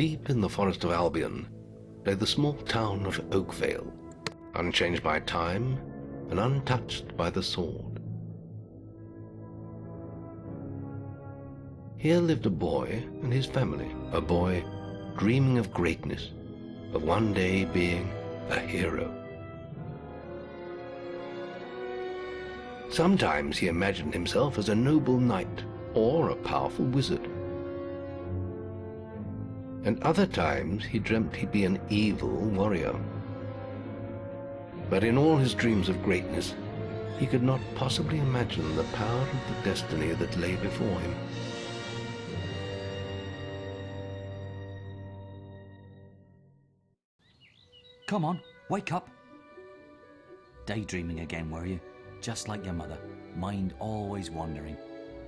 Deep in the forest of Albion lay the small town of Oakvale, unchanged by time and untouched by the sword. Here lived a boy and his family, a boy dreaming of greatness, of one day being a hero. Sometimes he imagined himself as a noble knight or a powerful wizard. And other times he dreamt he'd be an evil warrior. But in all his dreams of greatness, he could not possibly imagine the power of the destiny that lay before him. Come on, wake up. Daydreaming again, were you? Just like your mother, mind always wandering.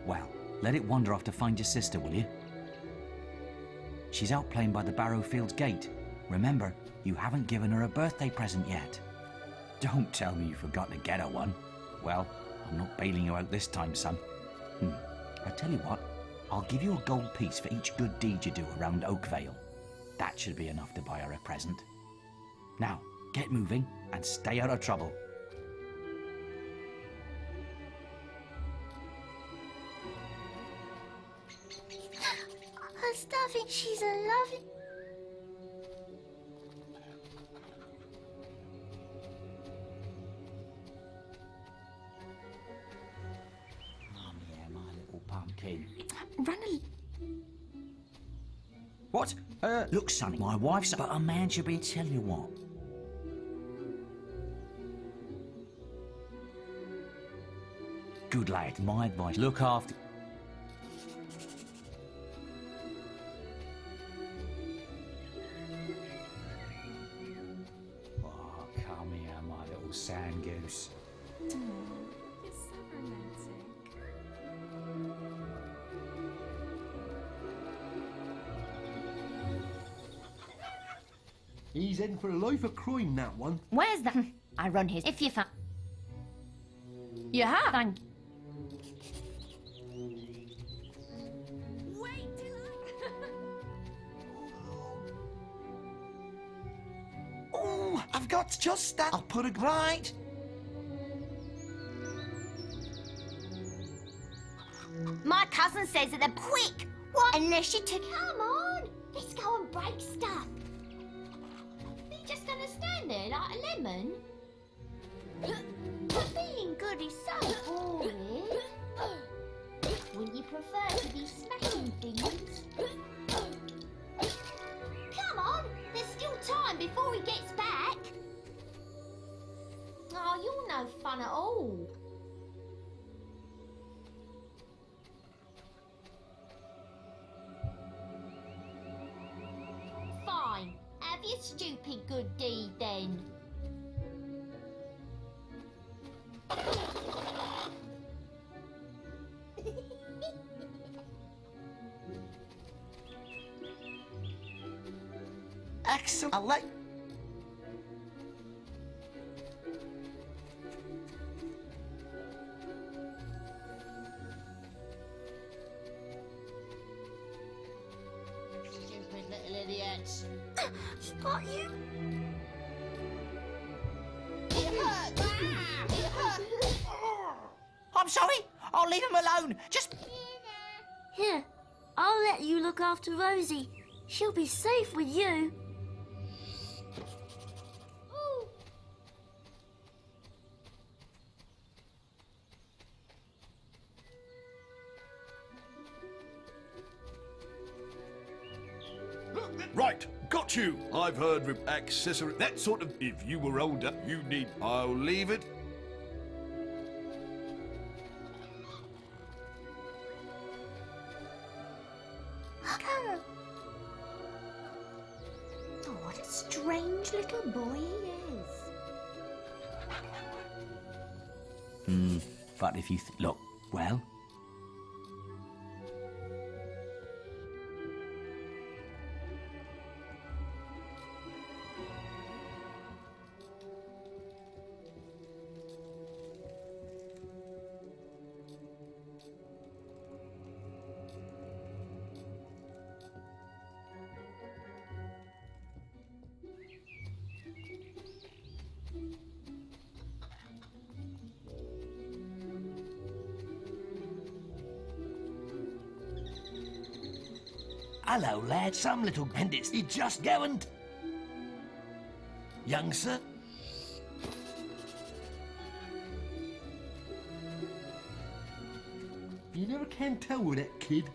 Well, let it wander off to find your sister, will you? She's out playing by the Barrowfields gate. Remember, you haven't given her a birthday present yet. Don't tell me you forgot to get her one. Well, I'm not bailing you out this time, son. I tell you what, I'll give you a gold piece for each good deed you do around Oakvale. That should be enough to buy her a present. Now, get moving and stay out of trouble. I still think she's a lovely... Come here, my little pumpkin. Run a... What? Look, Sonny, my wife's... But a man should be... Tell you what. Good lad, my advice. Look after... Oh, come here, my little sand goose. You're so romantic. He's in for a life of crime, that one. Where's that? I run his... If you found... You have? Thank... Wait till Oh, I've got just that. I'll put it right. My cousin says that they're quick. What? Unless you took... Come on. Let's go and break stuff. Are you just gonna stand there like a lemon? Being good is so boring. Wouldn't you prefer to be smashing things? Come on, there's still time before he gets back. Oh, you're no fun at all. Fine, have your stupid good deed then. Excellent. I'll let... Stupid little idiots. Spot you? It hurts. It hurts. I'm sorry. I'll leave him alone. Just... Here, I'll let you look after Rosie. She'll be safe with you. Ooh. Right, got you. I've heard of accessory, that sort of... If you were older, you need... I'll leave it. Carol. Oh, what a strange little boy he is. But if you... Look, well... Hello, lad. Some little bandits. He just going. Young sir. You never can tell with that kid.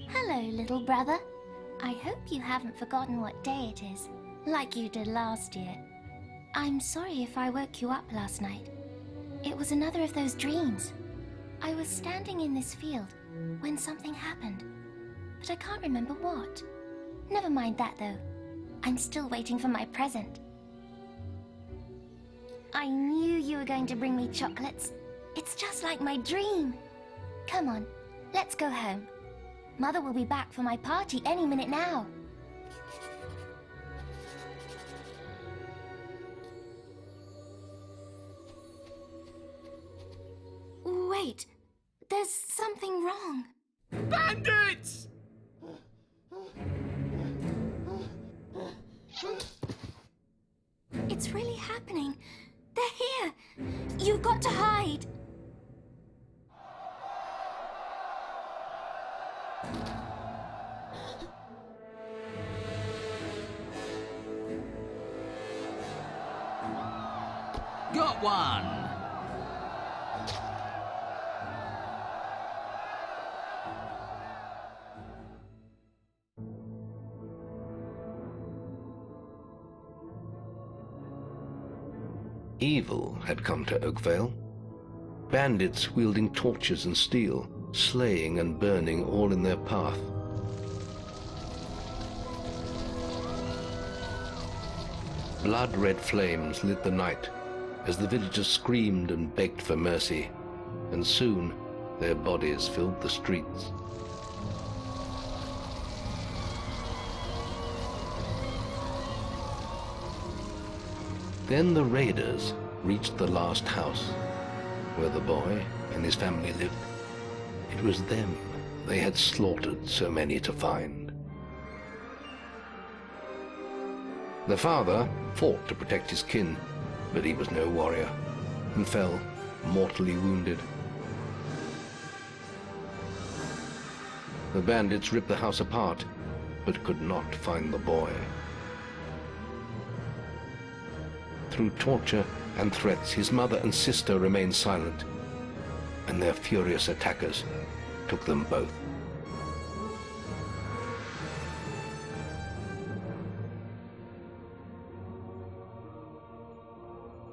Hello, little brother. I hope you haven't forgotten what day it is, like you did last year. I'm sorry if I woke you up last night. It was another of those dreams. I was standing in this field when something happened, but I can't remember what. Never mind that, though. I'm still waiting for my present. I knew you were going to bring me chocolates. It's just like my dream. Come on, let's go home. Mother will be back for my party any minute now. Wait, there's something wrong. Bandits! It's really happening. They're here. You've got to hide. Got one! Evil had come to Oakvale. Bandits wielding torches and steel, slaying and burning all in their path. Blood-red flames lit the night as the villagers screamed and begged for mercy, and soon their bodies filled the streets. Then the raiders reached the last house, where the boy and his family lived. It was them they had slaughtered so many to find. The father fought to protect his kin, but he was no warrior, and fell mortally wounded. The bandits ripped the house apart, but could not find the boy. Through torture and threats, his mother and sister remained silent, and their furious attackers took them both.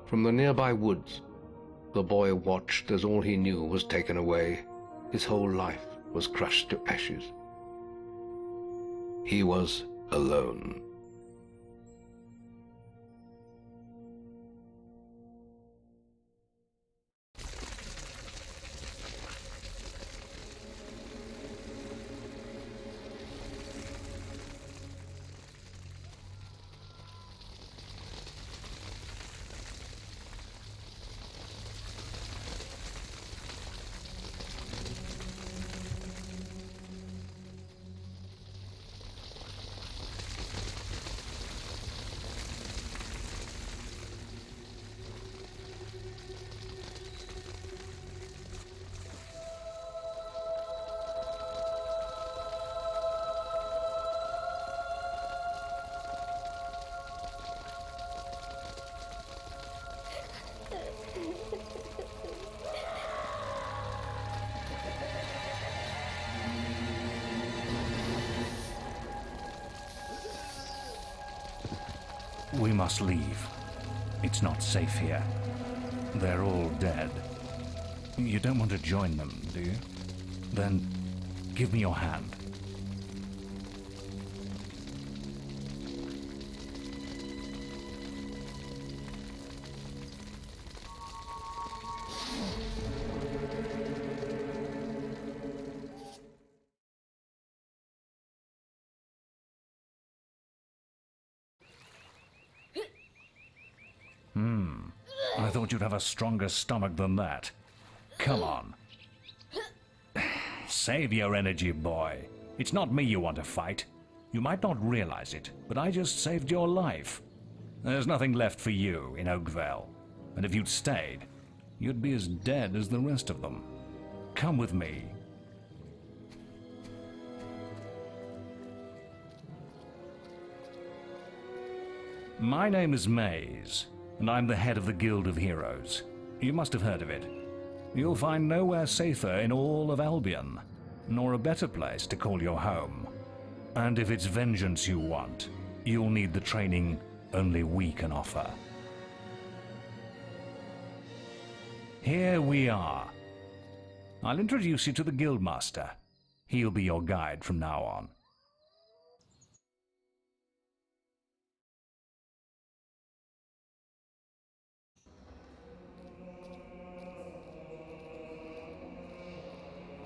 From the nearby woods, the boy watched as all he knew was taken away. His whole life was crushed to ashes. He was alone. We must leave. It's not safe here. They're all dead. You don't want to join them, do you? Then give me your hand. I thought you'd have a stronger stomach than that. Come on. Save your energy, boy. It's not me you want to fight. You might not realize it, but I just saved your life. There's nothing left for you in Oakvale. And if you'd stayed, you'd be as dead as the rest of them. Come with me. My name is Maze, and I'm the head of the Guild of Heroes. You must have heard of it. You'll find nowhere safer in all of Albion, nor a better place to call your home. And if it's vengeance you want, you'll need the training only we can offer. Here we are. I'll introduce you to the Guildmaster. He'll be your guide from now on.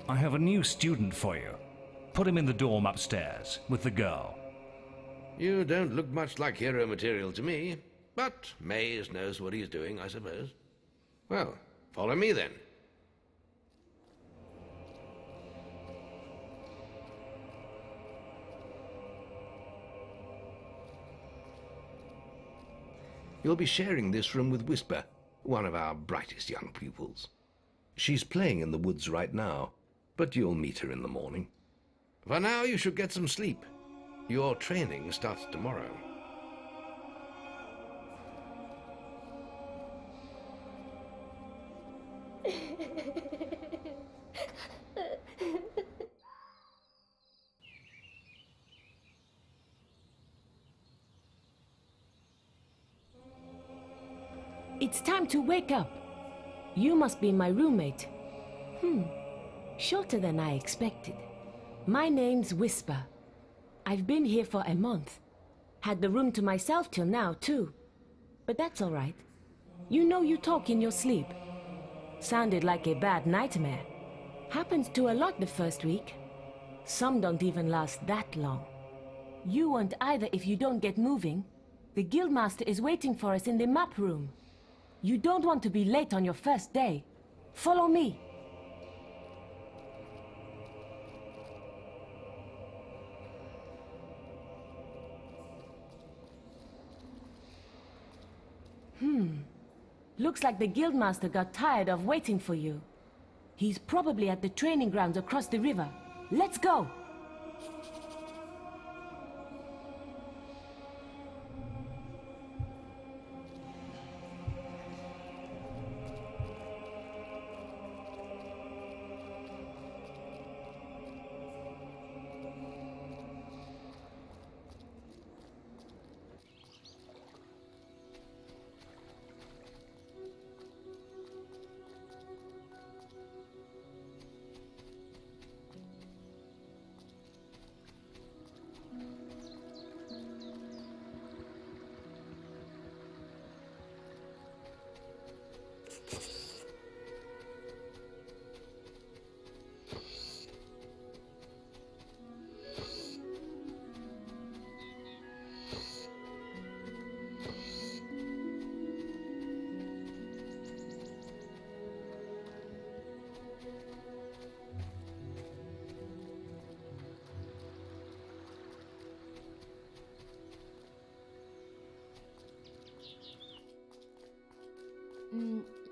I have a new student for you. Put him in the dorm upstairs, with the girl. You don't look much like hero material to me, but Maze knows what he's doing, I suppose. Well, follow me then. You'll be sharing this room with Whisper, one of our brightest young pupils. She's playing in the woods right now, but you'll meet her in the morning. For now, you should get some sleep. Your training starts tomorrow. It's time to wake up. You must be my roommate. Shorter than I expected. My name's Whisper. I've been here for a month. Had the room to myself till now, too. But that's all right. You know you talk in your sleep. Sounded like a bad nightmare. Happens to a lot the first week. Some don't even last that long. You won't either if you don't get moving. The Guildmaster is waiting for us in the map room. You don't want to be late on your first day. Follow me. Looks like the Guildmaster got tired of waiting for you. He's probably at the training grounds across the river. Let's go!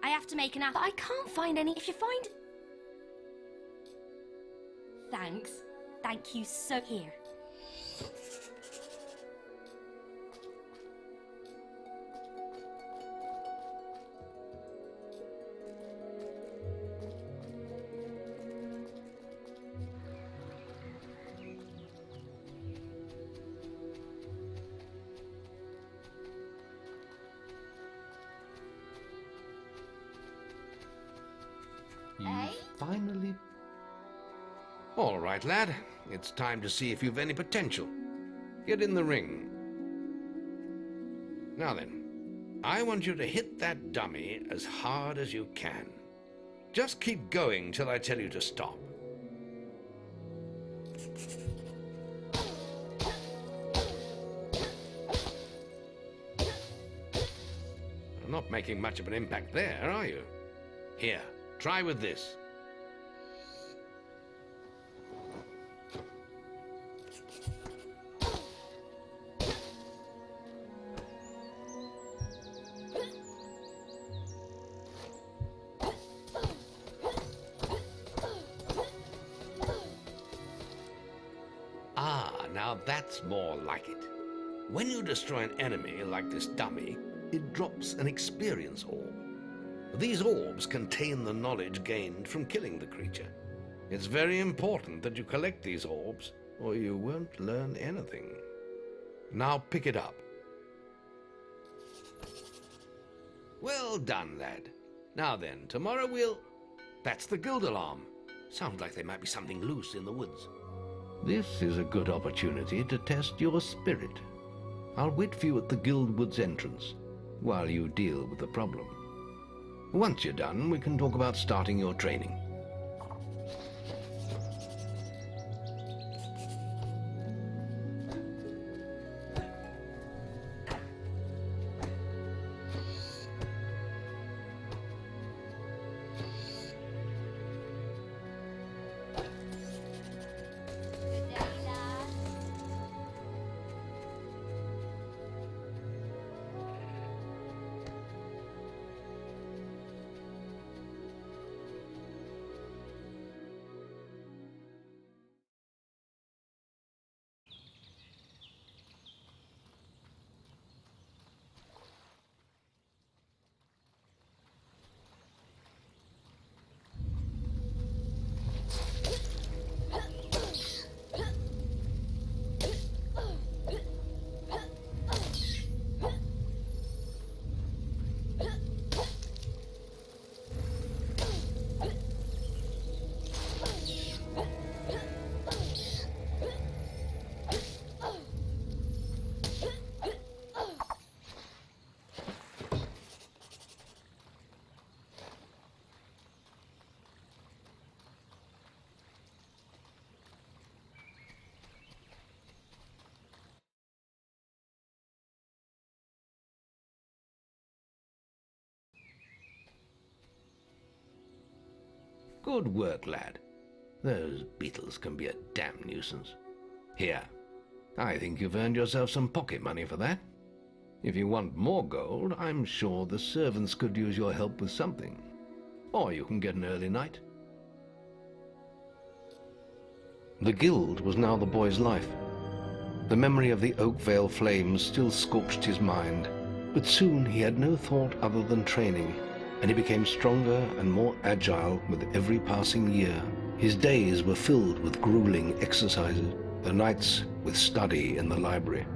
I have to make an app. I can't find any. If you find... Thanks. Thank you so... Here. Finally... All right, lad. It's time to see if you've any potential. Get in the ring. Now then, I want you to hit that dummy as hard as you can. Just keep going till I tell you to stop. not making much of an impact there, are you? Here, try with this. Ah, now that's more like it. When you destroy an enemy like this dummy, it drops an experience orb. These orbs contain the knowledge gained from killing the creature. It's very important that you collect these orbs, or you won't learn anything. Now pick it up. Well done, lad. Now then, tomorrow we'll... That's the guild alarm. Sounds like there might be something loose in the woods. This is a good opportunity to test your spirit. I'll wait for you at the guild woods entrance while you deal with the problem. Once you're done, we can talk about starting your training. Good work, lad. Those beetles can be a damn nuisance. Here, I think you've earned yourself some pocket money for that. If you want more gold, I'm sure the servants could use your help with something. Or you can get an early night. The guild was now the boy's life. The memory of the Oakvale flames still scorched his mind, but soon he had no thought other than training, and he became stronger and more agile with every passing year. His days were filled with grueling exercises, the nights with study in the library.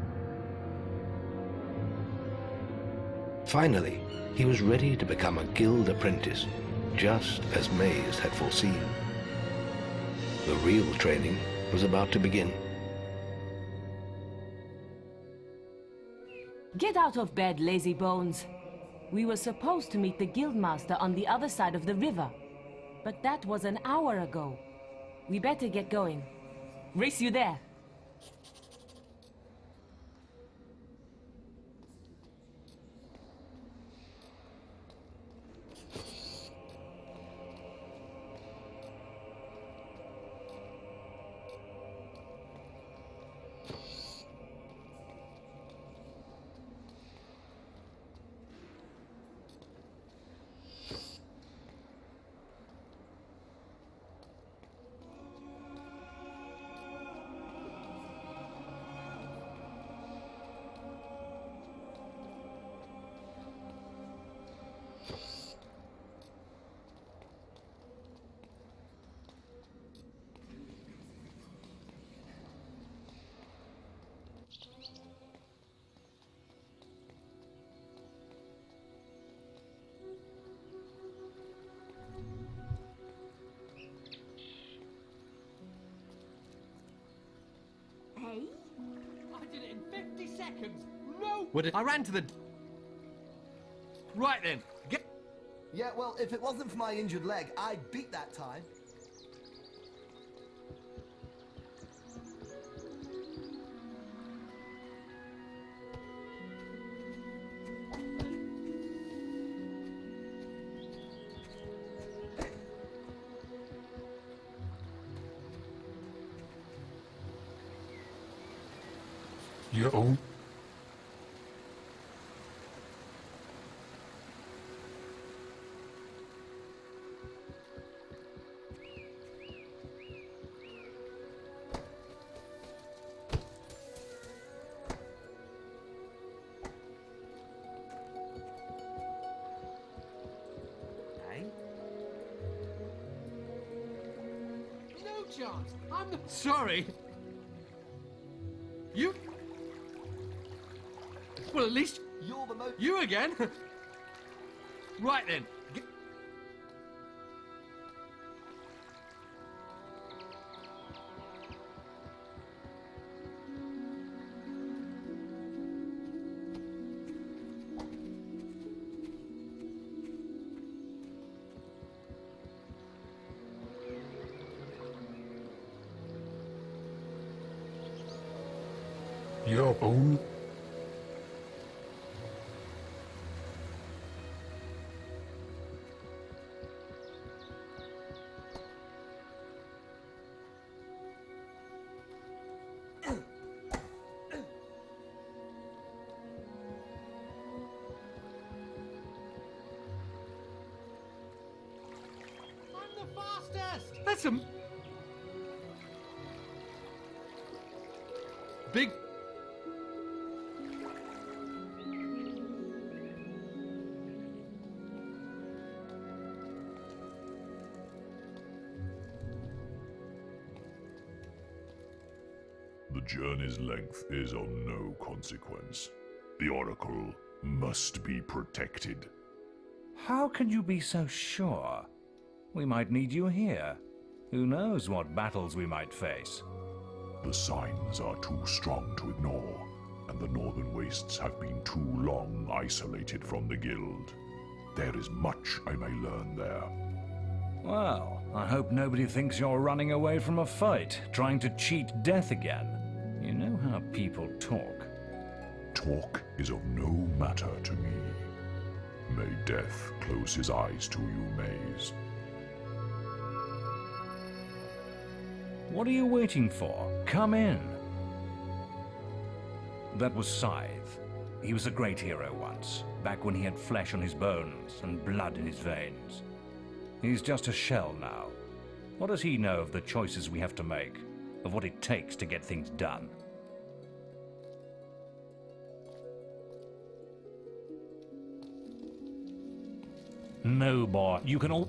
Finally, he was ready to become a guild apprentice, just as Maze had foreseen. The real training was about to begin. Get out of bed, lazy bones. We were supposed to meet the guildmaster on the other side of the river, but that was an hour ago. We better get going. Race you there. Hey? I did it in 50 seconds. No. I ran to the... Right then, get... Yeah, well, if it wasn't for my injured leg, I'd beat that time. Yo. No chance. I'm not sorry. You. Well, at least You're the most. you again. Right then. Your own. I'm the fastest. That's a big. The journey's length is of no consequence. The Oracle must be protected. How can you be so sure? We might need you here. Who knows what battles we might face? The signs are too strong to ignore, and the Northern Wastes have been too long isolated from the Guild. There is much I may learn there. Well, I hope nobody thinks you're running away from a fight, trying to cheat death again. You know how people talk. Talk is of no matter to me. May death close his eyes to you, Maze. What are you waiting for? Come in. That was Scythe. He was a great hero once, back when he had flesh on his bones and blood in his veins. He's just a shell now. What does he know of the choices we have to make, of what it takes to get things done? No, boy, you can all...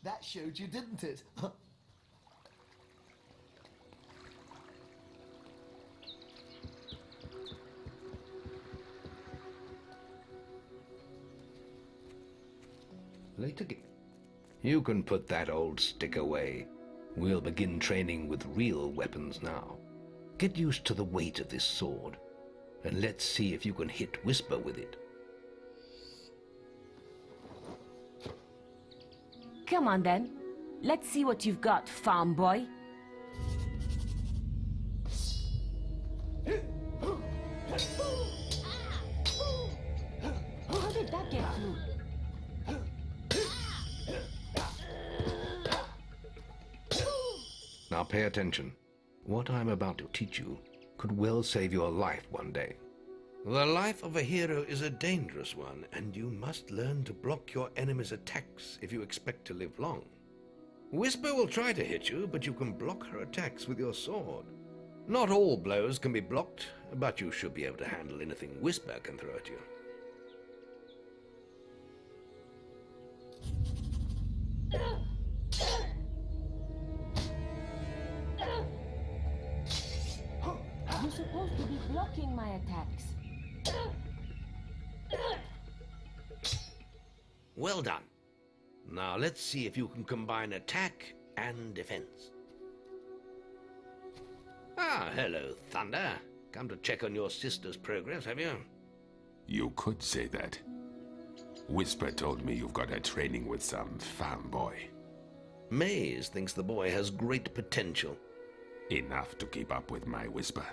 That showed you, didn't it? Later. You can put that old stick away. We'll begin training with real weapons now. Get used to the weight of this sword, and let's see if you can hit Whisper with it. Come on then. Let's see what you've got, farm boy. How did that get through? Now pay attention. What I'm about to teach you could well save your life one day. The life of a hero is a dangerous one, and you must learn to block your enemy's attacks if you expect to live long. Whisper will try to hit you, but you can block her attacks with your sword. Not all blows can be blocked, but you should be able to handle anything Whisper can throw at you. You're supposed to be blocking my attacks. Well done. Now let's see if you can combine attack and defense. Ah, hello, Thunder. Come to check on your sister's progress, have you? You could say that. Whisper told me you've got her training with some farm boy. Maze thinks the boy has great potential. Enough to keep up with my Whisper.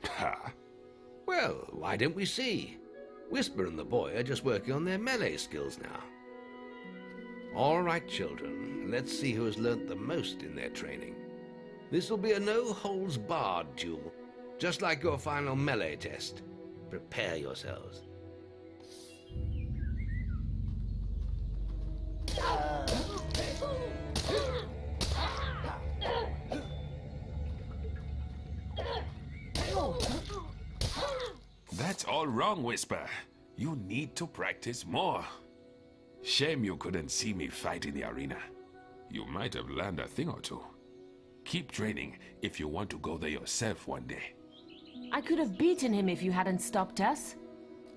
Ha! Well, why don't we see? Whisper and the boy are just working on their melee skills now. All right, children, let's see who has learnt the most in their training. This will be a no-holds-barred duel, just like your final melee test. Prepare yourselves. That's all wrong, Whisper. You need to practice more. Shame you couldn't see me fight in the arena. You might have learned a thing or two. Keep training if you want to go there yourself one day. I could have beaten him if you hadn't stopped us.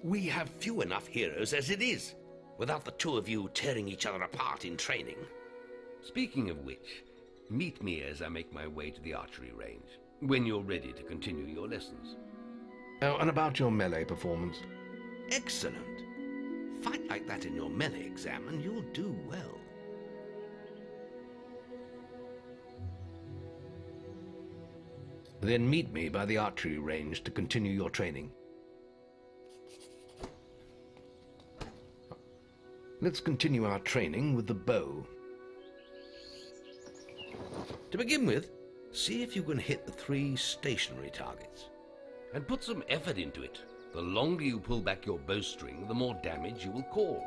We have few enough heroes as it is, without the two of you tearing each other apart in training. Speaking of which, meet me as I make my way to the archery range, when you're ready to continue your lessons. Oh, and about your melee performance. Excellent. Fight like that in your melee exam and you'll do well. Then meet me by the archery range to continue your training. Let's continue our training with the bow. To begin with, see if you can hit the 3 stationary targets. And put some effort into it. The longer you pull back your bowstring, the more damage you will cause.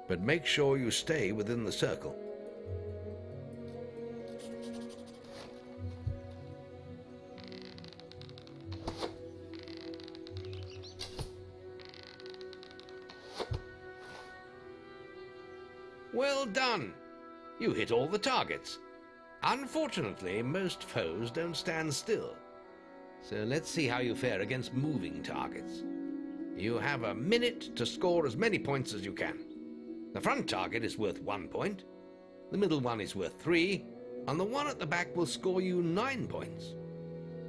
But make sure you stay within the circle. Well done! You hit all the targets. Unfortunately, most foes don't stand still. So let's see how you fare against moving targets. You have a minute to score as many points as you can. The front target is worth 1 point, the middle one is worth 3, and the one at the back will score you 9 points.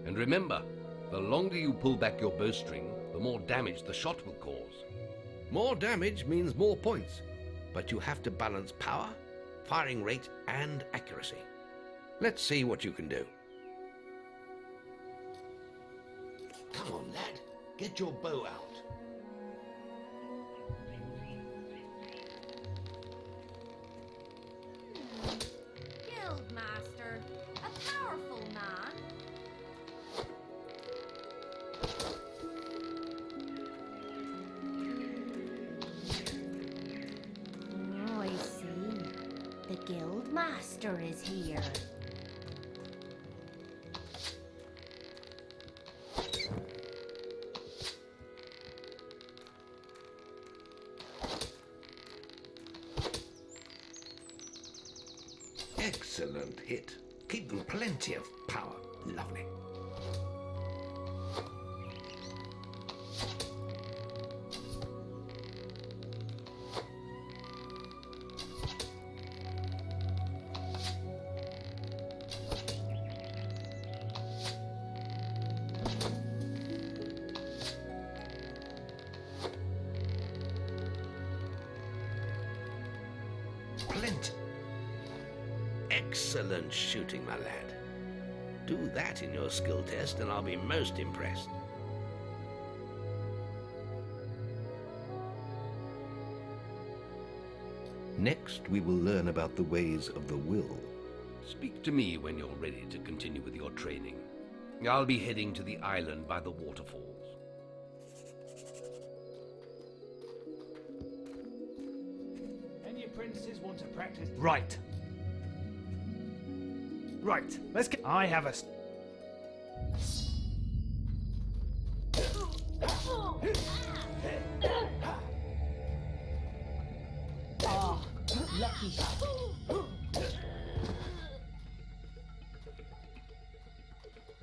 And remember, the longer you pull back your bowstring, the more damage the shot will cause. More damage means more points, but you have to balance power, firing rate, and accuracy. Let's see what you can do. Come on, lad. Get your bow out. Guildmaster, a powerful man. Oh, I see. The Guildmaster is here. Excellent hit. Keep them plenty of power. Lovely. Plenty. Excellent shooting, my lad. Do that in your skill test and I'll be most impressed. Next, we will learn about the ways of the will. Speak to me when you're ready to continue with your training. I'll be heading to the island by the waterfalls. Any apprentices want to practice? Right. Right, let's get... I have a... Oh, lucky shot.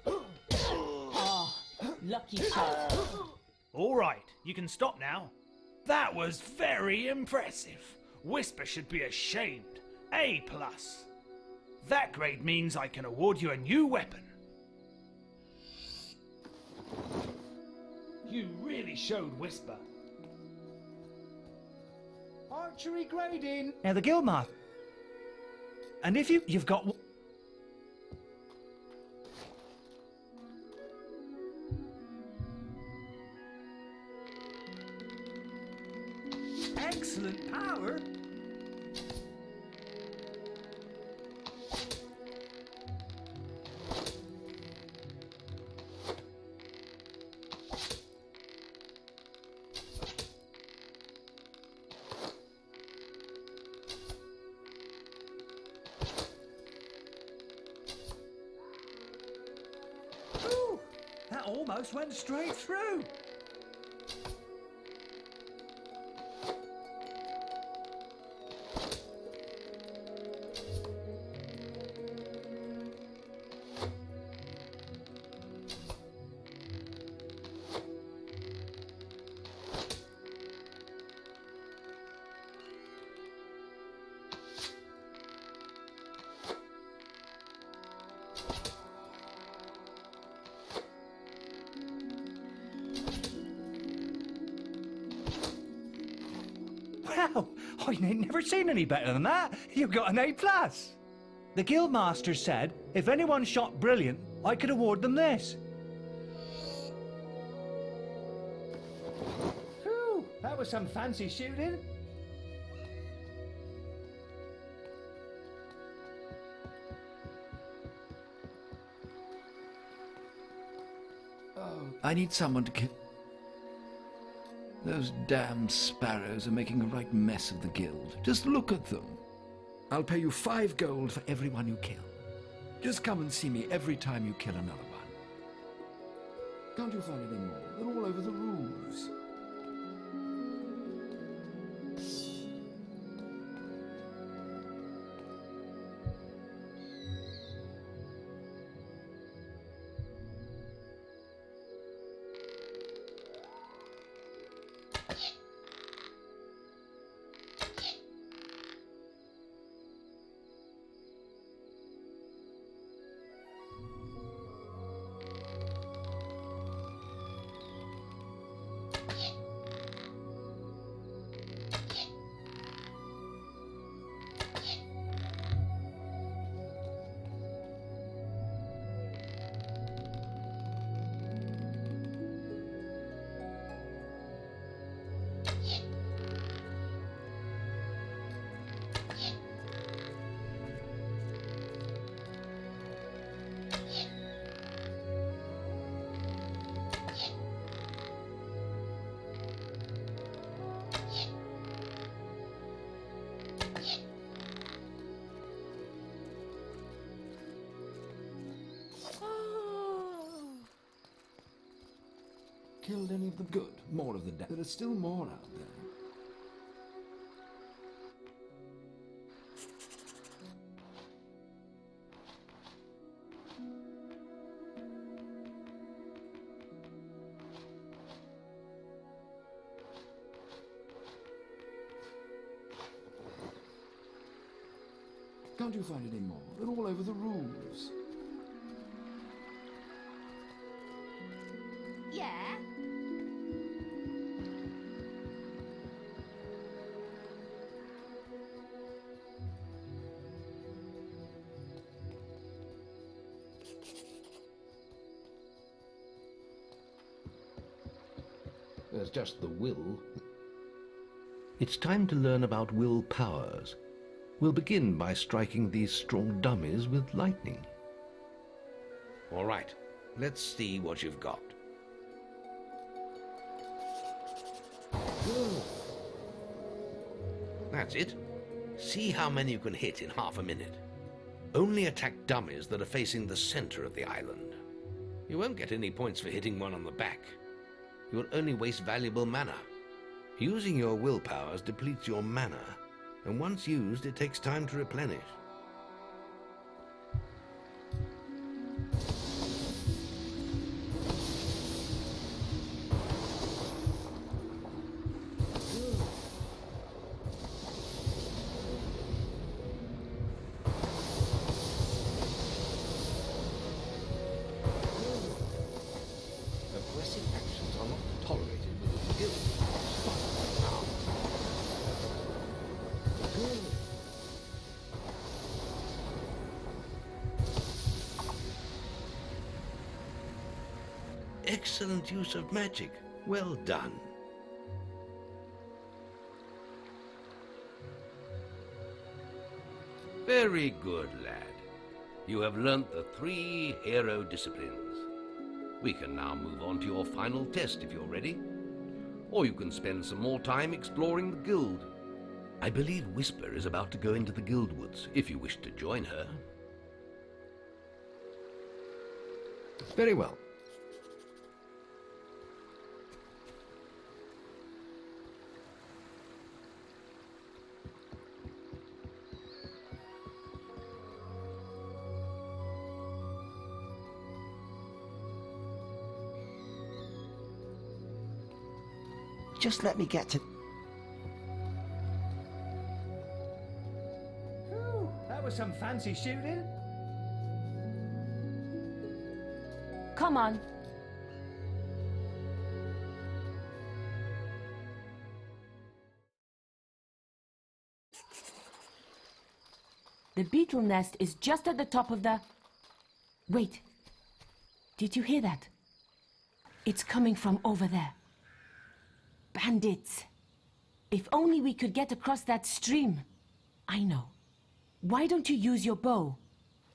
Oh, lucky shot. All right, you can stop now. That was very impressive. Whisper should be ashamed. A+. That grade means I can award you a new weapon. You really showed Whisper. Archery grading. Now the Guildmaster. And if you've got... excellent power. Ooh, that almost went straight through. Wow, I ain't never seen any better than that. You got an A+. The Guildmaster said if anyone shot brilliant, I could award them this. Whew, that was some fancy shooting. I need someone to kill. Those damn sparrows are making a right mess of the guild. Just look at them. I'll pay you 5 gold for every one you kill. Just come and see me every time you kill another one. Can't you find any more? They're all over the roofs. Killed any of the good? More of the dead. There are still more out there. Can't you find any more? They're all over the roofs. Yeah? There's just the will. It's time to learn about will powers. We'll begin by striking these straw dummies with lightning. All right, let's see what you've got. That's it. See how many you can hit in half a minute. Only attack dummies that are facing the center of the island. You won't get any points for hitting one on the back. You will only waste valuable mana. Using your will powers depletes your mana, and once used, it takes time to replenish. Aggressive actions are not tolerated within the guild. Stop now. Excellent use of magic. Well done. Very good, lad. You have learnt the 3 hero disciplines. We can now move on to your final test if you're ready. Or you can spend some more time exploring the guild. I believe Whisper is about to go into the guild woods, if you wish to join her. Very well. Just let me get to... Ooh, that was some fancy shooting. Come on. The beetle nest is just at the top of the... Wait. Did you hear that? It's coming from over there. Bandits. If only we could get across that stream. I know. Why don't you use your bow?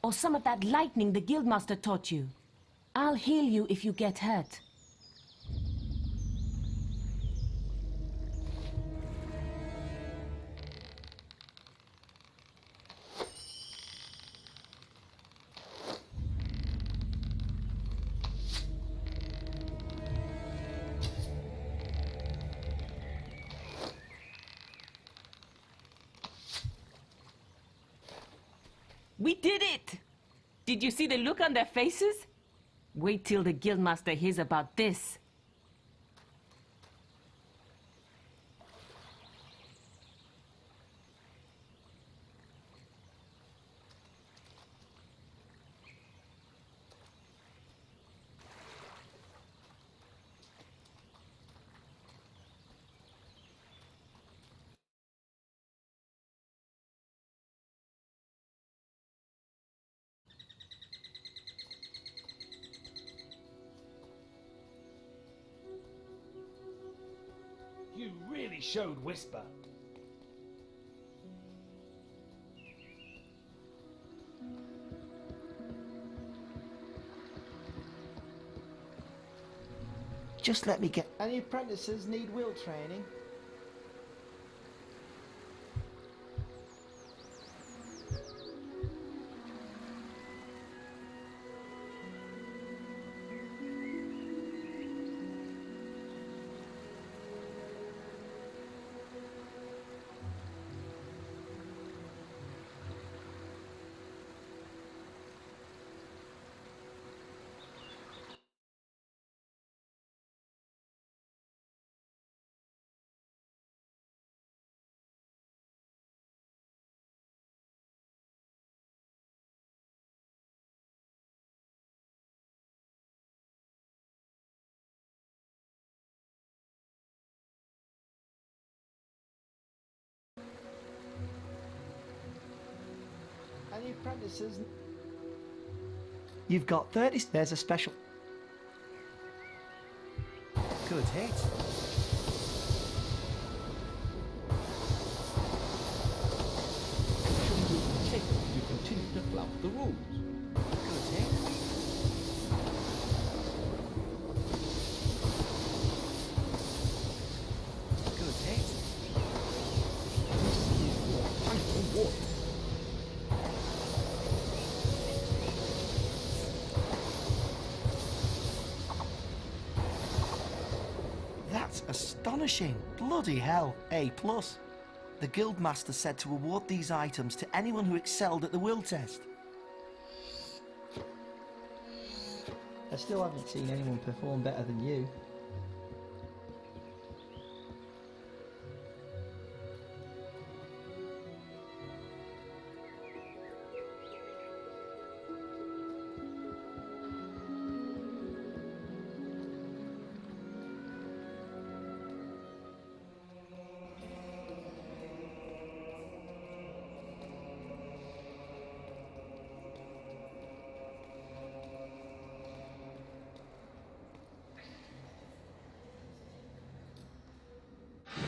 Or some of that lightning the guildmaster taught you? I'll heal you if you get hurt. We did it! Did you see the look on their faces? Wait till the guildmaster hears about this. You really showed Whisper. Just let me get... Any apprentices need wheel training? Any apprentices? You've got 30... There's a special... Good hit. You continue to flout the rules. Good hit. Good hit. This is your final warning. That's astonishing. Bloody hell. A+. The guildmaster said to award these items to anyone who excelled at the will test. I still haven't seen anyone perform better than you.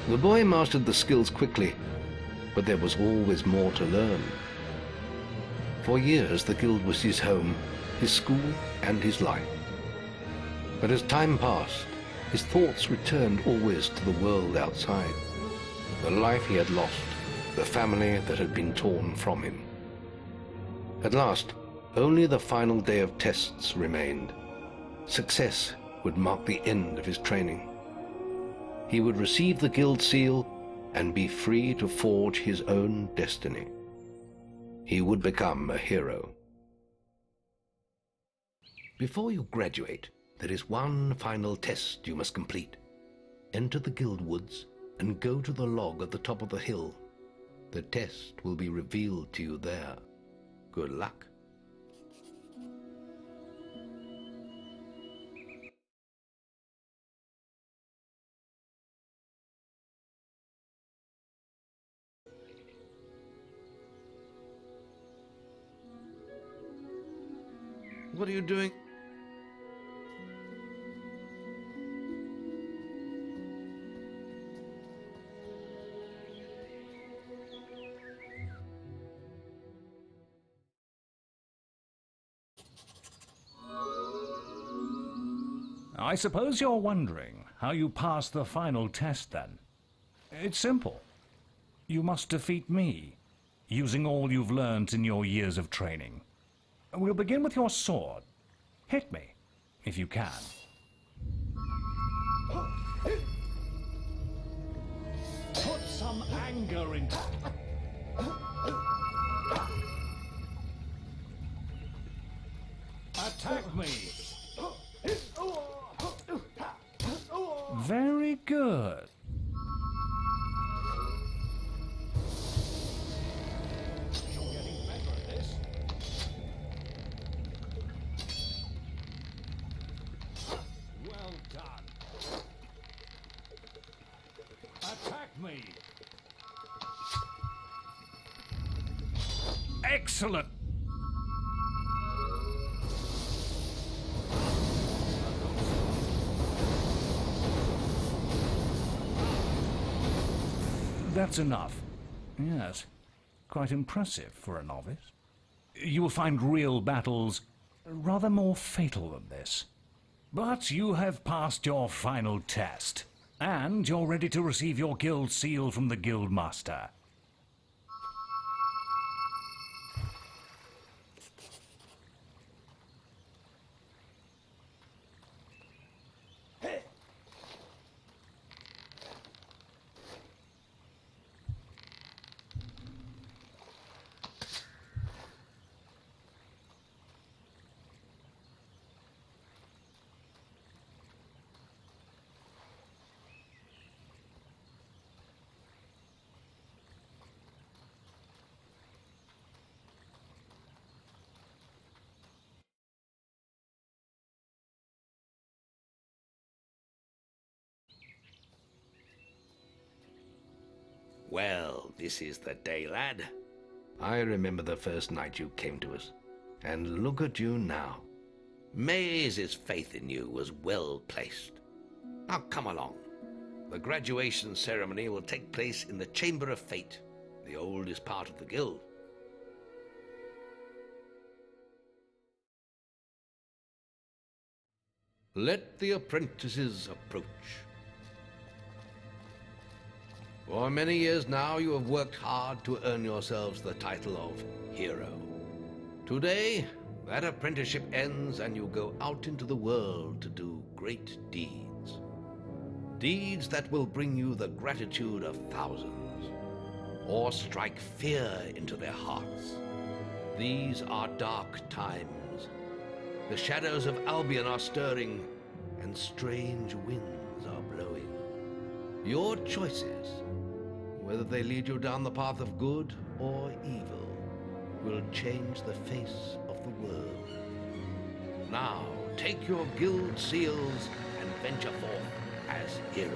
The boy mastered the skills quickly, but there was always more to learn. For years, the guild was his home, his school, and his life. But as time passed, his thoughts returned always to the world outside, the life he had lost, the family that had been torn from him. At last, only the final day of tests remained. Success would mark the end of his training. He would receive the guild seal and be free to forge his own destiny. He would become a hero. Before you graduate, there is one final test you must complete. Enter the guild woods and go to the log at the top of the hill. The test will be revealed to you there. Good luck. What are you doing? I suppose you're wondering how you pass the final test, then. It's simple. You must defeat me, using all you've learned in your years of training. We'll begin with your sword. Hit me, if you can. Put some anger into Attack me! Very good. You're getting better at this. Well done. Attack me! Excellent! That's enough. Yes, quite impressive for a novice. You will find real battles rather more fatal than this. But you have passed your final test, and you're ready to receive your guild seal from the guild master. Well, this is the day, lad. I remember the first night you came to us. And look at you now. Maze's faith in you was well placed. Now come along. The graduation ceremony will take place in the Chamber of Fate, the oldest part of the guild. Let the apprentices approach. For many years now you have worked hard to earn yourselves the title of hero. Today, that apprenticeship ends and you go out into the world to do great deeds. Deeds that will bring you the gratitude of thousands, or strike fear into their hearts. These are dark times. The shadows of Albion are stirring, and strange winds are blowing. Your choices, whether they lead you down the path of good or evil, will change the face of the world. Now, take your guild seals and venture forth as heroes.